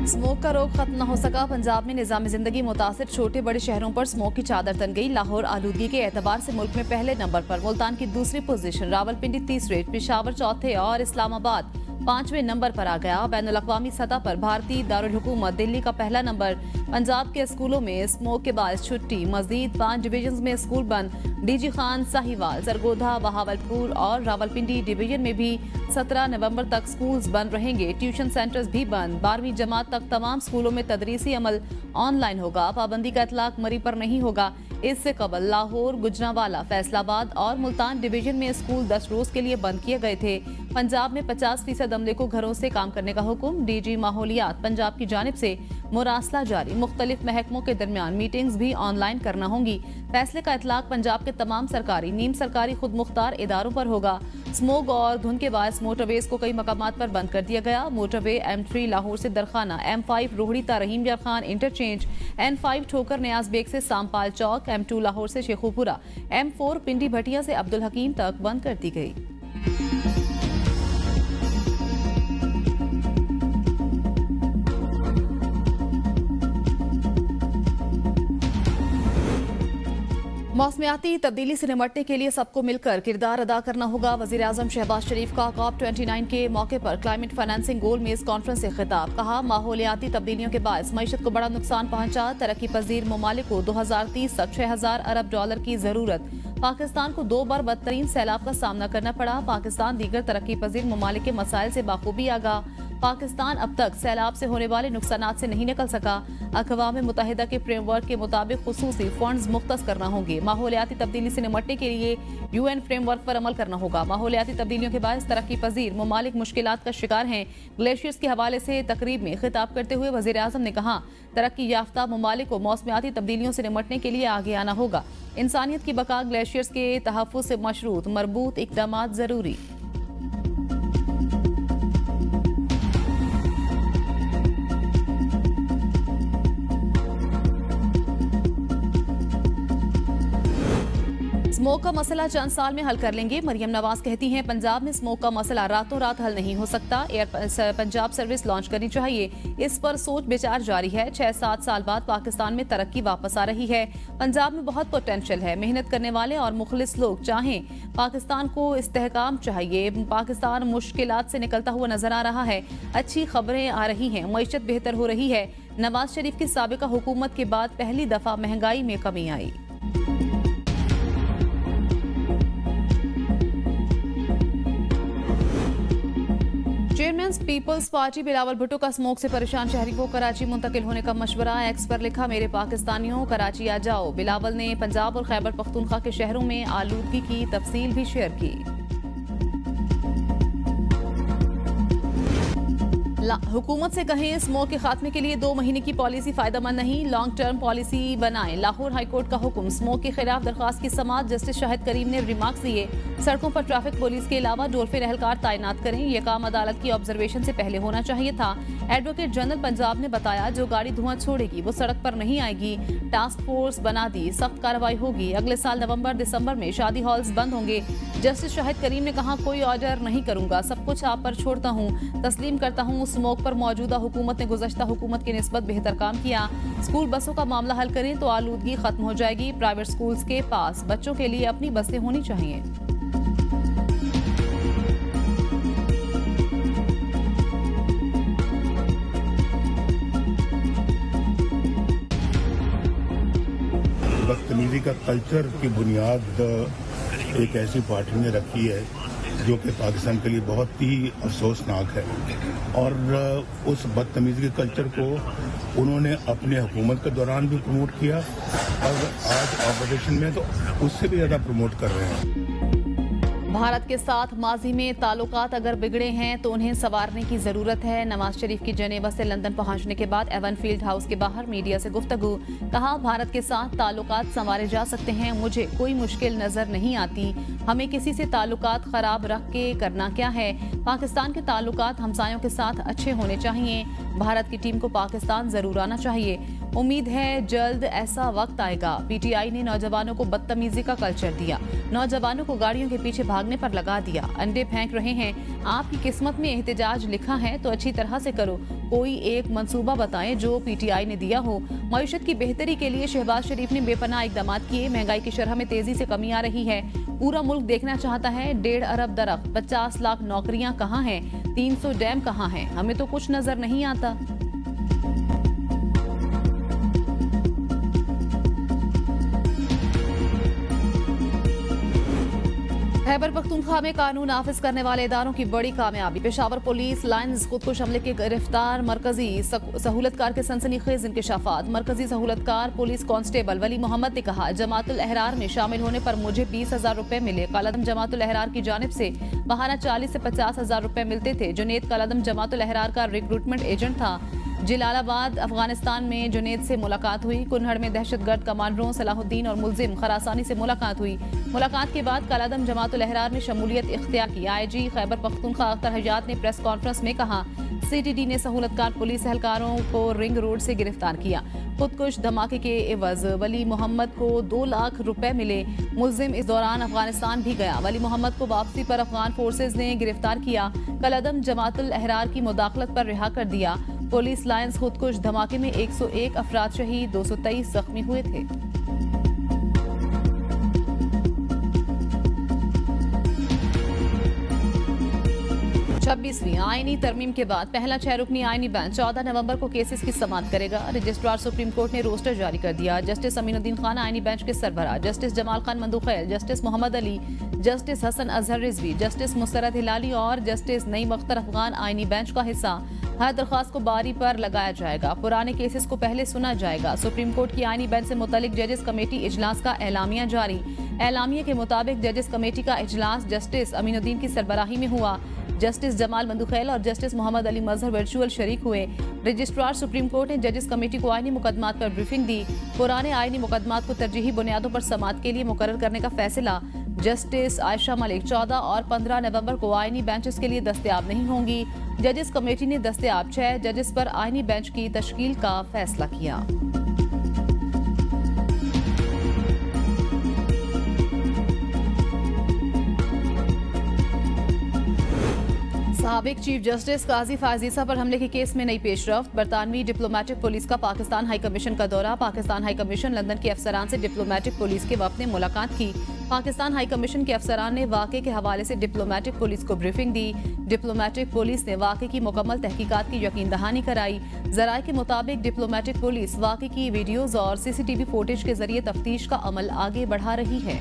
Smoke का रोग खत्म न हो सका। पंजाब में निजाम जिंदगी मुतासिर छोटे बड़े शहरों पर स्मोक की चादर तन गई। लाहौर आलूदगी के एतबार से मुल्क में पहले नंबर पर, मुल्तान की दूसरी पोजीशन, रावलपिंडी तीसरे, पेशावर चौथे और इस्लामाबाद पांचवें नंबर पर आ गया। बैनुल अक़वामी सतह पर भारतीय दारुल हुकूमत दिल्ली का पहला नंबर। पंजाब के स्कूलों में स्मोक के बाद छुट्टी, मजीद 5 डिवीजन में स्कूल बंद। डीजी खान, साहिवाल, सरगोधा, बहावलपुर और रावलपिंडी डिवीजन में भी 17 नवंबर तक स्कूल्स बंद रहेंगे। ट्यूशन सेंटर्स भी बंद। 12वीं जमात तक तमाम स्कूलों में तदरीसी अमल ऑनलाइन होगा। पाबंदी का इतलाक मरी पर नहीं होगा। इससे कबल लाहौर, गुजरांवाला, फैसलाबाद और मुल्तान डिवीजन में स्कूल 10 रोज के लिए बंद किए गए थे। पंजाब में 50% अमले को घरों से काम करने का हुक्म। डीजी माहौलियात पंजाब की जानिब से मुरासला जारी। मुख्तलिफ महकमों के दरमियान मीटिंग्स भी ऑनलाइन करना होंगी। फैसले का इतलाक पंजाब के तमाम सरकारी, नीम सरकारी, खुद मुख्तार इदारों पर होगा। स्मोक और धुंध के बायस मोटरवेज को कई मकामात पर बंद कर दिया गया। मोटरवे M3 लाहौर से दरखाना, M5 रोहड़ी तारहीम यार खान इंटरचेंज, N5 ठोकर न्याज बेग से सामपाल चौक, M2 लाहौर से शेखुपुरा, M4 पिंडी भटिया से अब्दुल हकीम तक बंद कर दी गई। मौसमियाती तब्दीली से निपटने के लिए सबको मिलकर किरदार अदा करना होगा। वजीर आजम शहबाज शरीफ का COP29 के मौके पर क्लाइमेट फाइनेंसिंग गोल मेज कॉन्फ्रेंस से खिताब। कहा, माहौलियाती तब्दीलियों के बायस मईशत को बड़ा नुकसान पहुंचा। तरक्की पजीर ममालिक को 2030 तक 6000 अरब डॉलर की जरूरत। पाकिस्तान को 2 बार बदतरीन सैलाब का सामना करना पड़ा। पाकिस्तान दीगर तरक्की पजीर ममालिक के मसाइल से बाखूबी आगा। पाकिस्तान अब तक सैलाब से होने वाले नुकसानात से नहीं निकल सका। अक़वाम मुत्तहिदा के फ्रेमवर्क के मुताबिक खुसूसी फंड्स मुख्तस करना होंगे। माहौलियाती तब्दीली से निपटने के लिए UN फ्रेमवर्क पर अमल करना होगा। माहौलियाती तब्दीलियों के बायस तरक्की पजीर ममालिक मुश्किलात का शिकार हैं। ग्लेशियर्स के हवाले से तकरीब में खिताब करते हुए वज़ीर आज़म ने कहा, तरक्की याफ्ता ममालिक को मौसमियाती तब्दीलियों से निपटने के लिए आगे आना होगा। इंसानियत की बका ग्लेशियर्स के तहफ़्फ़ुज़ से मशरूत मरबूत इक़दामात ज़रूरी। स्मोक का मसला चंद साल में हल कर लेंगे। मरियम नवाज कहती हैं, पंजाब में स्मोक का मसला रातों रात हल नहीं हो सकता। एयर पंजाब सर्विस लॉन्च करनी चाहिए। इस पर सोच विचार जारी है। 6-7 साल बाद पाकिस्तान में तरक्की वापस आ रही है। पंजाब में बहुत पोटेंशियल है। मेहनत करने वाले और मुखलिस लोग चाहें। पाकिस्तान को इस्तेहकाम चाहिए। पाकिस्तान मुश्किलात से निकलता हुआ नजर आ रहा है। अच्छी खबरें आ रही हैं। मईशत बेहतर हो रही है। नवाज शरीफ की साबिका हुकूमत के बाद पहली दफा महंगाई में कमी आई। चेयरमैन पीपल्स पार्टी बिलावल भुट्टो का स्मोक से परेशान शहरी को कराची मुंतकिल होने का मशवरा। एक्स पर लिखा, मेरे पाकिस्तानियों कराची आ जाओ। बिलावल ने पंजाब और खैबर पख्तूनख्वा के शहरों में आलूदगी की तफसील भी शेयर की। हुकूमत से कहें, स्मोक के खात्मे के लिए 2 महीने की पॉलिसी फायदेमंद नहीं, लॉन्ग टर्म पॉलिसी बनाएं। लाहौर हाईकोर्ट का हुक्म। स्मोक के खिलाफ दरखास्त की समाअत जस्टिस शाहिद करीम ने रिमार्क्स दिए। सड़कों पर ट्रैफिक पुलिस के अलावा डोरफिन एहलकार तैनात करें। यह काम अदालत की ऑब्जर्वेशन से पहले होना चाहिए था। एडवोकेट जनरल पंजाब ने बताया, जो गाड़ी धुआं छोड़ेगी वो सड़क पर नहीं आएगी। टास्क फोर्स बना दी, सख्त कार्रवाई होगी। अगले साल नवंबर-दिसंबर में शादी हॉल्स बंद होंगे। जस्टिस शाहिद करीम ने कहा, कोई ऑर्डर नहीं करूंगा, सब कुछ आप पर छोड़ता हूँ। तस्लीम करता हूँ, स्मोक पर मौजूदा हुकूमत ने गुज़श्ता हुकूमत की निस्बत बेहतर काम किया। स्कूल बसों का मामला हल करें तो आलूदगी खत्म हो जाएगी। प्राइवेट स्कूल्स के पास बच्चों के लिए अपनी बसें होनी चाहिए। बदतमीजी का कल्चर की बुनियाद एक ऐसी पार्टी ने रखी है जो कि पाकिस्तान के लिए बहुत ही अफसोसनाक है। और उस बदतमीजी के कल्चर को उन्होंने अपने हुकूमत के दौरान भी प्रमोट किया और आज ऑपोजिशन में तो उससे भी ज़्यादा प्रमोट कर रहे हैं। भारत के साथ माजी में ताल्लुकात अगर बिगड़े हैं तो उन्हें संवारने की जरूरत है। नवाज शरीफ की जेनेवा से लंदन पहुंचने के बाद एवन फील्ड हाउस के बाहर मीडिया से गुफ्तगू। कहा, भारत के साथ ताल्लुकात संवारे जा सकते हैं। मुझे कोई मुश्किल नजर नहीं आती। हमें किसी से ताल्लुकात खराब रख के करना क्या है। पाकिस्तान के ताल्लुकात हमसायों के साथ अच्छे होने चाहिए। भारत की टीम को पाकिस्तान जरूर आना चाहिए। उम्मीद है जल्द ऐसा वक्त आएगा। PTI ने नौजवानों को बदतमीजी का कल्चर दिया। नौजवानों को गाड़ियों के पीछे भाग भागने पर लगा दिया। अंडे फेंक रहे हैं, आपकी किस्मत में एहतिजाज लिखा है तो अच्छी तरह से करो। कोई एक मंसूबा बताएं जो पीटीआई ने दिया हो। मईशत की बेहतरी के लिए शहबाज शरीफ ने बेपनाह इकदाम किए। महंगाई की शरह में तेजी से कमी आ रही है। पूरा मुल्क देखना चाहता है 1.5 अरब दरख्त, 50 लाख नौकरियां कहाँ हैं, 300 डैम कहाँ हैं, हमें तो कुछ नजर नहीं आता। खैबर पख्तूनख्वा में कानून नाफिज करने वाले इदारों की बड़ी कामयाबी। पेशावर पुलिस लाइन्स खुदकुश हमले के गिरफ्तार मरकजी सहूलतकार के सनसनीखेज इंकशाफात। मरकजी सहूलतकार पुलिस कांस्टेबल वली मोहम्मद ने कहा, जमातुल अहरार में शामिल होने पर मुझे 20,000 रुपए मिले। कालादम जमातुल अहरार की जानिब से बहाना 40 से 50,000 रुपए मिलते थे। जुनेद कालादम जमातुल अहरार का रिक्रूटमेंट एजेंट था। जलालाबाद अफगानिस्तान में जुनेद से मुलाकात हुई। कुन्हड़ में दहशतगर्द कमांडरों सलाहुद्दीन और मुलजिम खरासानी से मुलाकात हुई। मुलाकात के बाद कालादम जमातुल अहरार में शमूलियत इख्तियार की। आईजी खैबर पख्तूनख्वा अख्तर हजात ने प्रेस कॉन्फ्रेंस में कहा, सीटीडी ने सहूलतकार पुलिस एहलकारों को रिंग रोड से गिरफ्तार किया। खुदकुश धमाके के एवज वली मोहम्मद को 2 लाख रुपए मिले। मुलजिम इस दौरान अफगानिस्तान भी गया। वली मोहम्मद को वापसी पर अफगान फोर्सेज ने गिरफ्तार किया। कालादम जमातुल अहरार की मुदाखलत पर रिहा कर दिया। पुलिस लाइन्स खुदकुश धमाके में 101 अफराद शहीद, 223 जख्मी हुए थे। छब्बीसवीं आईनी तरमीम के बाद पहला 6 रुकनी आईनी बेंच 14 नवंबर को केसेस की समाअत करेगा। रजिस्ट्रार सुप्रीम कोर्ट ने रोस्टर जारी कर दिया। जस्टिस अमीनुद्दीन खान आईनी बेंच के सरबराह, justice Jamal Khan Mandokhail, justice Muhammad Ali, justice Hasan Azhar Rizvi, justice Musarrat Hilali और जस्टिस नईम अख्तर अफगान आईनी बेंच का हिस्सा। हर दरख्वास्त को बारी पर लगाया जाएगा। पुराने केसेस को पहले सुना जाएगा। सुप्रीम कोर्ट की आईनी बेंच से मुतालिक जजेस कमेटी इजलास का एलामिया जारी। एलामिया के मुताबिक जजेस कमेटी का इजलास जस्टिस अमीनुद्दीन की सरबराही में हुआ। जस्टिस जमाल मंदुखैल और जस्टिस मोहम्मद अली मजहर वर्चुअल शरीक हुए। रजिस्ट्रार सुप्रीम कोर्ट ने जजेस कमेटी को आईनी मुकदमात पर ब्रीफिंग दी। पुराने आईनी मुकदमात को तरजीही बुनियादों पर समाअत के लिए मुकर्रर करने का फैसला। जस्टिस आयशा मलिक 14 और 15 नवंबर को आईनी बेंचेस के लिए दस्तयाब नहीं होंगी। जजेस कमेटी ने दस्तयाब 6 जजेस पर आईनी बेंच की तश्कील का फैसला किया। साबिक चीफ जस्टिस काजी फाजीसा पर हमले के केस में नई पेशरफ्त। बरतानवी डिप्लोमेटिक पुलिस का पाकिस्तान हाई कमीशन का दौरा। पाकिस्तान हाई कमीशन लंदन के अफसरान से डिप्लोमेटिक पुलिस के वफद ने मुलाकात की। पाकिस्तान हाई कमीशन के अफसरान ने वाक़े के हवाले से डिप्लोमेटिक पुलिस को ब्रीफिंग दी। डिप्लोमेटिक पुलिस ने वाक़े की मुकम्मल तहकीकात की यकीन दहानी कराई। ज़राए के मुताबिक डिप्लोमेटिक पुलिस वाक़े की वीडियोज़ और CCTV फुटेज के जरिए तफ्तीश का अमल आगे बढ़ा रही है।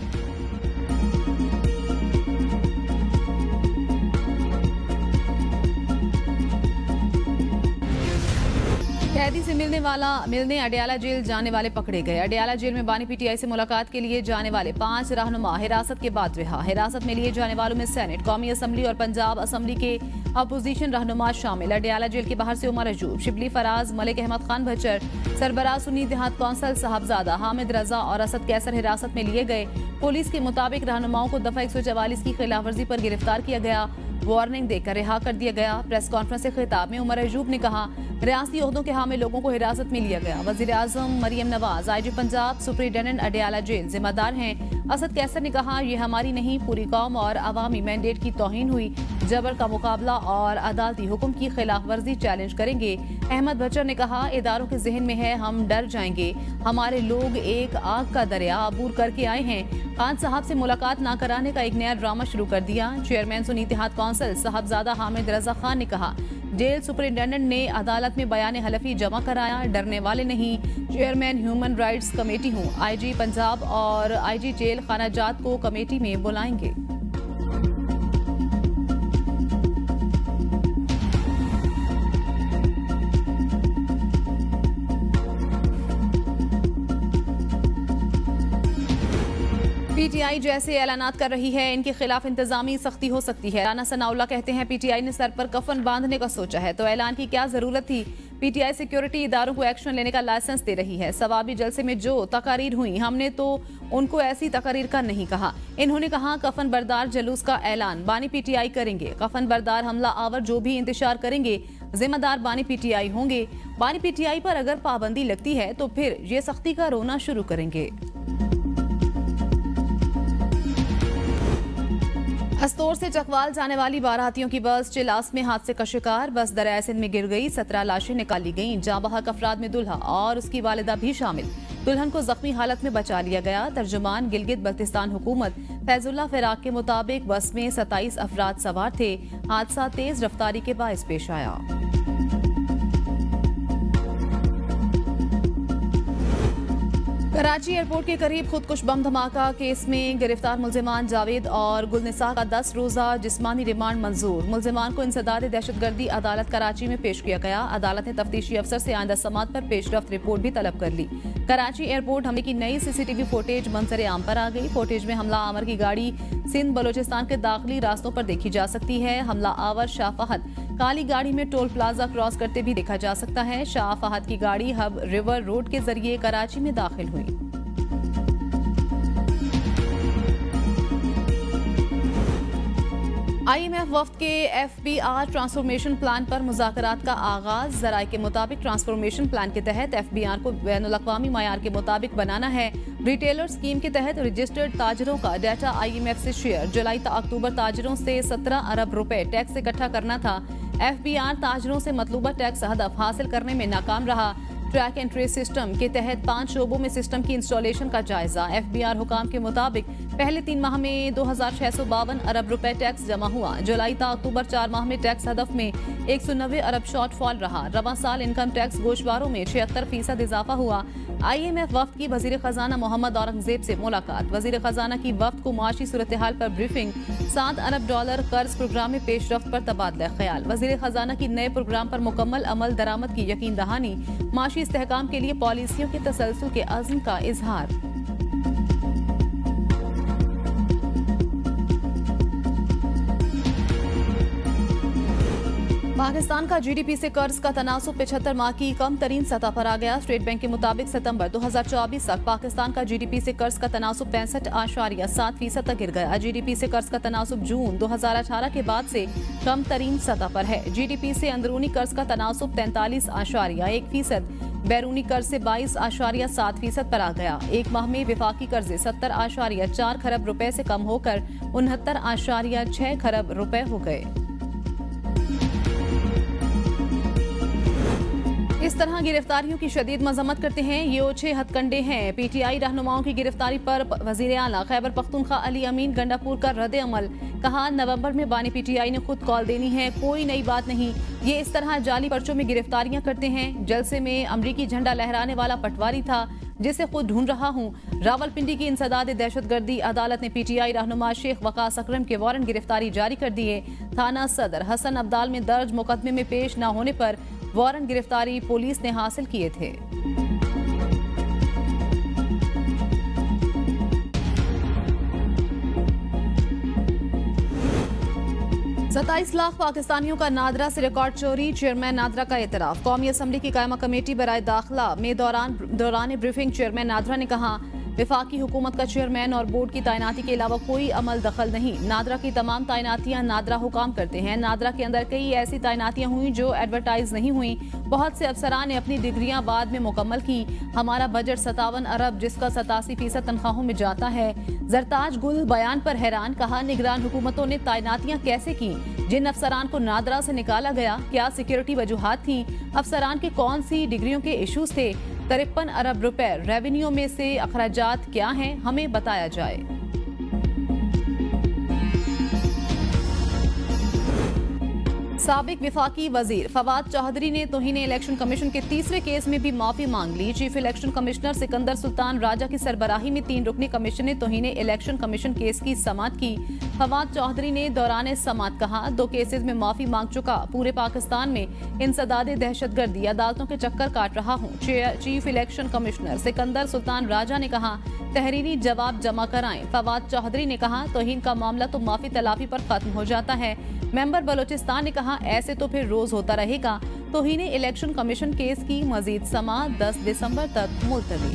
कैदी से मिलने अडयाला जेल जाने वाले पकड़े गए। अडयाला जेल में बानी PTI से मुलाकात के लिए जाने वाले 5 रहनुमा हिरासत के बाद रिहा। हिरासत में लिए जाने वालों में सेनेट, कौमी असम्बली और पंजाब असम्बली के अपोजिशन रहनुमा शामिल। अडयाला जेल के बाहर से उमर अजूब, शिबली फराज, मलिक अहमद खान भच्चर, सरबराह सुन्नी देहात कौंसल साहबजादा, हामिद रजा और असद कैसर हिरासत में लिए गए। पुलिस के मुताबिक रहनुमाओं को दफा 144 की खिलाफवर्जी पर गिरफ्तार किया गया। वार्निंग देकर रिहा कर दिया गया। प्रेस कॉन्फ्रेंस से खिताब में उमर अजूब ने कहा, रियासती ओहदों के हामिल लोगों को हिरासत में लिया गया। वजीर आजम Maryam Nawaz, IG Punjab, superintendent Adiala jail जिम्मेदार हैं। असद कैसर ने कहा, ये हमारी नहीं पूरी कौम और अवामी मैंडेट की तौहीन हुई। जबर का मुकाबला और अदालती हुक्म की खिलाफ वर्जी चैलेंज करेंगे। अहमद भच्चर ने कहा, इदारों के जहन में है हम डर जाएंगे। हमारे लोग एक आग का दरिया अबूर करके आए हैं। खान साहब से मुलाकात ना कराने का एक नया ड्रामा शुरू कर दिया। चेयरमैन सुन्नी इत्तेहाद कौंसिल साहबजादा हामिद रजा खान ने कहा, जेल सुपरिटेंडेंट ने अदालत में बयान हलफी जमा कराया, डरने वाले नहीं। चेयरमैन ह्यूमन राइट्स कमेटी हूँ। IG पंजाब और IG जेल खानाजात को कमेटी में बुलाएंगे। PTI जैसे ऐलानात कर रही है, इनके खिलाफ इंतजामी सख्ती हो सकती है। राना सनाउल्लाह कहते हैं, PTI ने सर पर कफन बांधने का सोचा है तो ऐलान की क्या जरूरत थी। PTI सिक्योरिटी इदारों को एक्शन लेने का लाइसेंस दे रही है। सवाबी जलसे में जो तकारीर हुई, हमने तो उनको ऐसी तकारीर का नहीं कहा। इन्होंने कहा, कफन बरदार जलूस का ऐलान बानी PTI करेंगे। कफन बरदार हमला आवर जो भी इंतशार करेंगे, जिम्मेदार बानी PTI होंगे। बानी PTI पर अगर पाबंदी लगती है तो फिर ये सख्ती का रोना शुरू करेंगे। हस्तोर से चकवाल जाने वाली बारातियों की बस चिलास में हादसे का शिकार। बस दरिया सिंध में गिर गई। 17 लाशें निकाली गईं। जाँ बहक अफराद में दुल्हा और उसकी वालिदा भी शामिल। दुल्हन को जख्मी हालत में बचा लिया गया। तर्जुमान गिलगित बल्तिस्तान हुकूमत फैजुल्ला फिराक के मुताबिक बस में 27 अफराद सवार थे। हादसा तेज रफ्तारी के बायस पेश आया। कराची एयरपोर्ट के करीब खुदकुश बम धमाका केस में गिरफ्तार मुल्जिमान जावेद और गुलनिसा का 10 रोजा जिस्मानी रिमांड मंजूर। मुल्जिमान को इंसदाद दहशतगर्दी अदालत कराची में पेश किया गया। अदालत ने तफ्तीशी अफसर से आइंदा समात पर पेशरफ्त रिपोर्ट भी तलब कर ली। कराची एयरपोर्ट हमले की नई सीसीटीवी फुटेज मंजर आम पर आ गई। फुटेज में हमला आवर की गाड़ी सिंध बलोचिस्तान के दाखिली रास्तों पर देखी जा सकती है। हमला आवर शाह फहद काली गाड़ी में टोल प्लाजा क्रॉस करते भी देखा जा सकता है। शाह फहद की गाड़ी हब रिवर रोड के जरिए कराची में दाखिल हुई। IMF वफ्द के FBR ट्रांसफॉर्मेशन प्लान पर मुज़ाकरात का आगाज। ज़राए के मुताबिक ट्रांसफॉर्मेशन प्लान के तहत FBR को बैनुल-अक़वामी मयार के मुताबिक बनाना है। रिटेलर स्कीम के तहत रजिस्टर्ड ताजरों का डाटा IMF से शेयर। जुलाई ता अक्टूबर ताजरों से 17 अरब रुपए टैक्स इकट्ठा करना था। FBR ताजरों से मतलूबा टैक्स हदफ हासिल करने में नाकाम रहा। ट्रैक एंड ट्रेस सिस्टम के तहत 5 शोबों में सिस्टम की इंस्टॉलेशन का जायजा। FBR हुकाम के मुताबिक पहले 3 माह में 2652 अरब रुपए टैक्स जमा हुआ। जुलाई ता अक्टूबर 4 माह में टैक्स हदफ में 190 अरब शॉर्टफॉल रहा। रवां साल इनकम टैक्स गोशवारों में 76% इजाफा हुआ। IMF वफ्द की वजीर खजाना मोहम्मद औरंगजेब से मुलाकात। वजीर खजाना की वफ्द को माशी सूरत हाल पर ब्रीफिंग। $7 अरब कर्ज प्रोग्राम में पेशरफ्त पर तबादला ख्याल। वजीर खजाना की नए प्रोग्राम पर मुकम्मल अमल दरामद की यकीन दहानी। माशी इस्तेहकाम के लिए पॉलिसियों के तसलसल के अज़्म का इजहार। पाकिस्तान का GDP से कर्ज का तनासुब 75 माह की कम तरीन सतह पर आ गया। स्टेट बैंक के मुताबिक सितंबर 2024 तक पाकिस्तान का GDP से कर्ज का तनासुब 65.7% तक गिर गया। GDP से कर्ज का तनासुब जून 2018 के बाद से कम तरीन सतह पर है। GDP से अंदरूनी कर्ज का तनासुब 43.1%, बैरूनी कर्ज से 22.7% पर आ गया। एक माह में विफाकी कर्जे 70.4 खरब रुपए से कम होकर 69.6 खरब रुपए हो गए। इस तरह गिरफ्तारियों की शदीद मजम्मत करते हैं। ये ओछे हथकंडे हैं। PTI रहनुमाओं की गिरफ्तारी पर वजीर आला खैबर पख्तूनख्वा अली अमीन गंडापुर का रद्द अमल। कहा, नवंबर में बानी PTI ने खुद कॉल देनी है, कोई नई बात नहीं। ये इस तरह जाली पर्चों में गिरफ्तारियां करते हैं। जलसे में अमरीकी झंडा लहराने वाला पटवारी था जिसे खुद ढूंढ रहा हूं। रावलपिंडी की इंसदाद दहशतगर्दी अदालत ने PTI रहनुमा शेख वकास अकरम के वारंट गिरफ्तारी जारी कर दिए। थाना सदर हसन अब्दाल में दर्ज मुकदमे में पेश न होने पर वारंट गिरफ्तारी पुलिस ने हासिल किए थे। 27 लाख पाकिस्तानियों का नादरा से रिकॉर्ड चोरी। चेयरमैन नादरा का एतराफ। कौमी असम्बली की कायमा कमेटी बराए दाखिला में दौरान ब्रीफिंग चेयरमैन नादरा ने कहा, विफाकी हुकूमत का चेयरमैन और बोर्ड की तैनाती के अलावा कोई अमल दखल नहीं। नादरा की तमाम तैनातियां नादरा हुकाम करते हैं। नादरा के अंदर कई ऐसी तैनातियां हुई जो एडवर्टाइज नहीं हुई। बहुत से अफसरान ने अपनी डिग्रियां बाद में मुकम्मल की। हमारा बजट 57 अरब जिसका 87% तनख्वाहों में जाता है। जरताज गुल बयान पर हैरान। कहा, निगरान हुकूमतों ने तैनातियां कैसे की? जिन अफसरान को नादरा से निकाला गया, क्या सिक्योरिटी वजूहात थी? अफसरान के कौन सी डिग्रियों के इशूज थे? 53 अरब रुपए रेवेन्यू में से अखराजात क्या हैं, हमें बताया जाए। साबिक विफाकी वजीर फवाद चौधरी ने तौहीन इलेक्शन कमीशन के तीसरे केस में भी माफी मांग ली। Chief election commissioner Sikandar Sultan Raja की सरबराही में 3 रुकनी कमीशन ने तौहीन इलेक्शन कमीशन केस की समाअत की। फवाद चौधरी ने दौरान समाअत कहा, 2 केसेस में माफी मांग चुका। पूरे पाकिस्तान में इंसदाद दहशतगर्दी अदालतों के चक्कर काट रहा हूँ। Chief election commissioner Sikandar Sultan Raja ने कहा, तहरीरी जवाब जमा कराएं। फवाद चौधरी ने कहा, तौहीन का मामला तो माफी तलाफी पर खत्म हो जाता है। मेंबर बलोचिस्तान ने कहा, ऐसे तो फिर रोज होता रहेगा। तौहीन इलेक्शन कमीशन केस की मजीद समाअत 10 दिसंबर तक मुलतवी।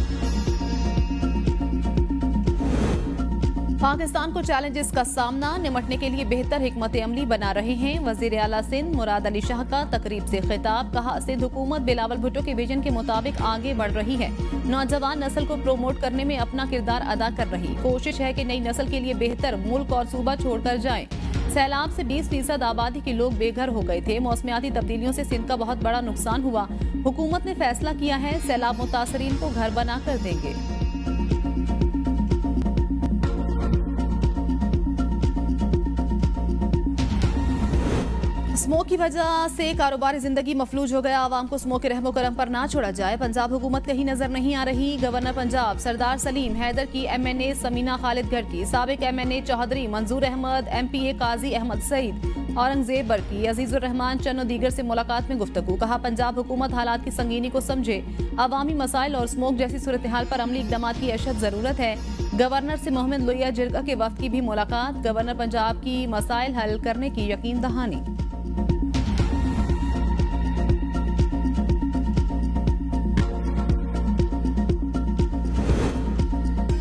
पाकिस्तान को चैलेंजेस का सामना निमटने के लिए बेहतर हिकमत अमली बना रहे हैं। वजीर आला सिंध मुराद अली शाह का तकरीब से खिताब, कहा सिंध हुकूमत बिलावल भुट्टो के विजन के मुताबिक आगे बढ़ रही है। नौजवान नस्ल को प्रोमोट करने में अपना किरदार अदा कर रही, कोशिश है कि नई नस्ल के लिए बेहतर मुल्क और सूबा छोड़कर जाएं। सैलाब से 20% आबादी के लोग बेघर हो गए थे। मौसमियाती तब्दीलियों से सिंध का बहुत बड़ा नुकसान हुआ। हुकूमत ने फैसला किया है सैलाब मुतासरीन को घर बना कर देंगे। स्मोक की वजह से कारोबारी जिंदगी मफलूज हो गया। आवाम को स्मोक के रहमो करम पर ना छोड़ा जाए। पंजाब हुकूमत कहीं नजर नहीं आ रही। गवर्नर पंजाब सरदार सलीम हैदर की MNA समीना खालिद घरकी, साबिक MNA चौधरी मंजूर अहमद, MPA काजी अहमद सईद, औरंगजेब बरकी, अजीजुर रहमान चन्नो दीगर से मुलाकात में गुफ्तगू। कहा पंजाब हुकूमत हालात की संगीनी को समझे, अवामी मसाइल और स्मोक जैसी सूरत हाल पर अमली इकदाम की अशद जरूरत है। गवर्नर से मोहम्मद लोहिया जिरगा के वफ्द की भी मुलाकात। गवर्नर पंजाब की मसाइल हल करने की यकीन दहानी।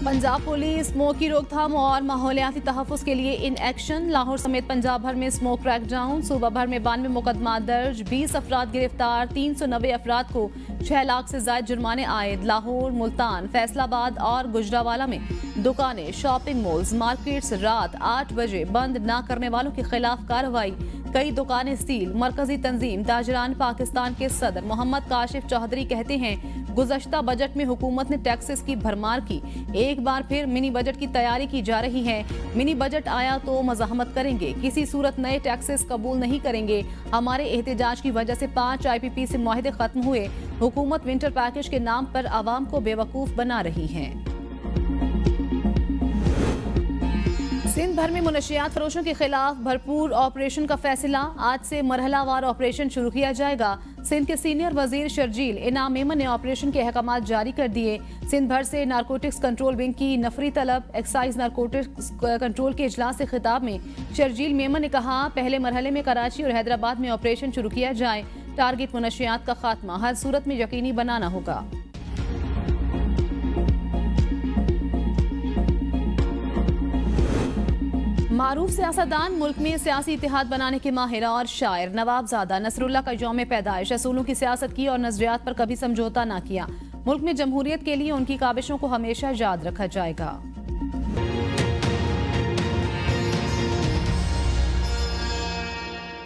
पंजाब पुलिस स्मोक की रोकथाम और माहौलियाती तहफ़्फ़ुज़ के लिए इन एक्शन। लाहौर समेत पंजाब भर में स्मोक क्रैकडाउन। सूबा भर में 92 मुकदमा दर्ज, 20 अफराद गिरफ्तार, 390 अफराद को 6 लाख से ज़ायद जुर्माने आयद। लाहौर, मुल्तान, फैसलाबाद और गुजरावाला में दुकानें, शॉपिंग मॉल्स, मार्केट्स रात 8 बजे बंद न करने वालों के खिलाफ कार्रवाई। कई दुकानें सील। मरकजी तंजीम ताजरान पाकिस्तान के सदर मोहम्मद काशिफ चौधरी कहते हैं गुज़श्ता बजट में हुकूमत ने टैक्सेस की भरमार की। एक बार फिर मिनी बजट की तैयारी की जा रही है। मिनी बजट आया तो मज़ाहमत करेंगे, किसी सूरत नए टैक्सेस कबूल नहीं करेंगे। हमारे एहतजाज की वजह से 5 IPP से मुआहदे खत्म हुए। हुकूमत विंटर पैकेज के नाम पर आवाम को बेवकूफ बना रही है। सिंध भर में मुनशियात फरोशों के खिलाफ भरपूर ऑपरेशन का फैसला। आज से मरहलावार ऑपरेशन शुरू किया जाएगा। सिंध के सीनियर वजीर शर्जील इनाम मेमन ने ऑपरेशन के अहकाम जारी कर दिए। सिंध भर से नारकोटिक्स कंट्रोल विंग की नफरी तलब। एक्साइज नारकोटिक्स कंट्रोल के इजलास से खिताब में शर्जील मेमन ने कहा पहले मरहले में कराची और हैदराबाद में ऑपरेशन शुरू किया जाए। टारगेट मुनशियात का खात्मा हर सूरत में यकीनी बनाना होगा। मारूफ सियासतदान, मुल्क में सियासी इतिहाद बनाने के माहिर और शायर नवाबजादा नसरुल्लाह का यौम पैदाइश। असूलों की सियासत की और नजरियात पर कभी समझौता ना किया। मुल्क में जमहूरियत के लिए उनकी काबिशों को हमेशा याद रखा जाएगा।